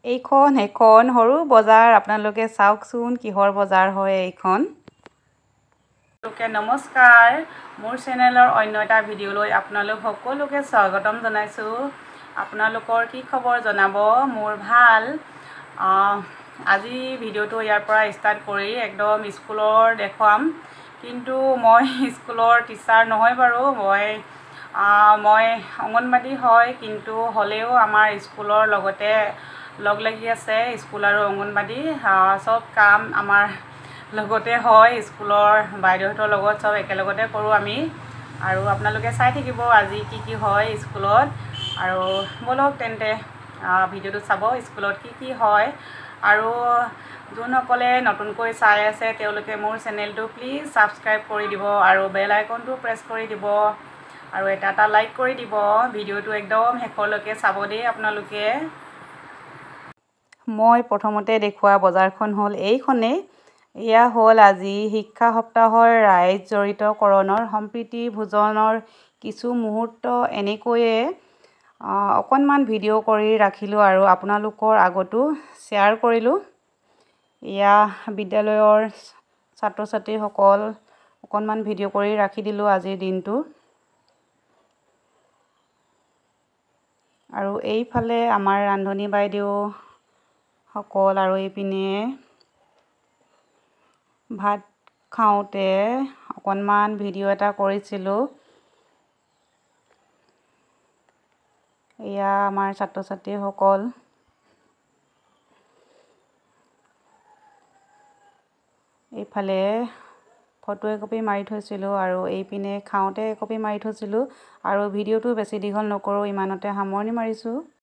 এইখন এখন সৰু বজাৰ আপোনালোকে চাওকচোন কিহৰ বজাৰ হয় এইখন। নমস্কাৰ, মোৰ চেনেলৰ অন্য এটা ভিডিঅ'লৈ আপোনালোক সকলোকে স্বাগতম জনাইছোঁ। আপোনালোকৰ কি খবৰ জনাব, মোৰ ভাল। আজি ভিডিঅ'টো ইয়াৰ পৰা ষ্টাৰ্ট কৰি একদম স্কুলৰ দেখুৱাম, কিন্তু মই স্কুলৰ টিচাৰ নহয় বাৰু। মই অংগনবাদী হয়, কিন্তু হ'লেও আমাৰ স্কুলৰ লগতে লগ লাগি আছে। স্কুল আৰু অংগনবাদী চব কাম আমাৰ লগতে হয়। স্কুলৰ বাইদেউহঁতৰ লগত চব একেলগতে কৰোঁ আমি। আৰু আপোনালোকে চাই থাকিব আজি কি কি হয় স্কুলত। আৰু ব'লক তেন্তে ভিডিঅ'টো চাব, স্কুলত কি কি হয়। আৰু যোনসকলে নতুনকৈ চাই আছে তেওঁলোকে মোৰ চেনেলটো প্লিজ ছাবস্ক্ৰাইব কৰি দিব আৰু বেল আইকনটো প্ৰেছ কৰি দিব আৰু এটা লাইক কৰি দিব। ভিডিঅ'টো একদম শেষলৈকে চাব দেই আপোনালোকে। মই প্ৰথমতে দেখুওৱা বজাৰখন হ'ল এইখনেই। এয়া হ'ল আজি শিক্ষা সপ্তাহৰ ৰাইজ জড়িতকৰণৰ সম্প্ৰীতি ভোজনৰ কিছু মুহূৰ্ত। এনেকৈয়ে অকণমান ভিডিঅ' কৰি ৰাখিলোঁ আৰু আপোনালোকৰ আগতো শ্বেয়াৰ কৰিলোঁ। এয়া বিদ্যালয়ৰ ছাত্ৰ ছাত্ৰীসকল অকণমান ভিডিঅ' কৰি ৰাখি দিলোঁ আজিৰ দিনটো। আৰু এইফালে আমাৰ ৰান্ধনী বাইদেউসকল, আৰু এইপিনে ভাত খাওঁতে অকণমান ভিডিঅ' এটা কৰিছিলোঁ। এয়া আমাৰ ছাত্ৰ ছাত্ৰীসকল। এইফালে ফটো একপি মাৰি থৈছিলোঁ আৰু এইপিনে খাওঁতে একপি মাৰি থৈছিলোঁ। আৰু ভিডিঅ'টো বেছি দীঘল নকৰোঁ, ইমানতে সামৰণি মাৰিছোঁ।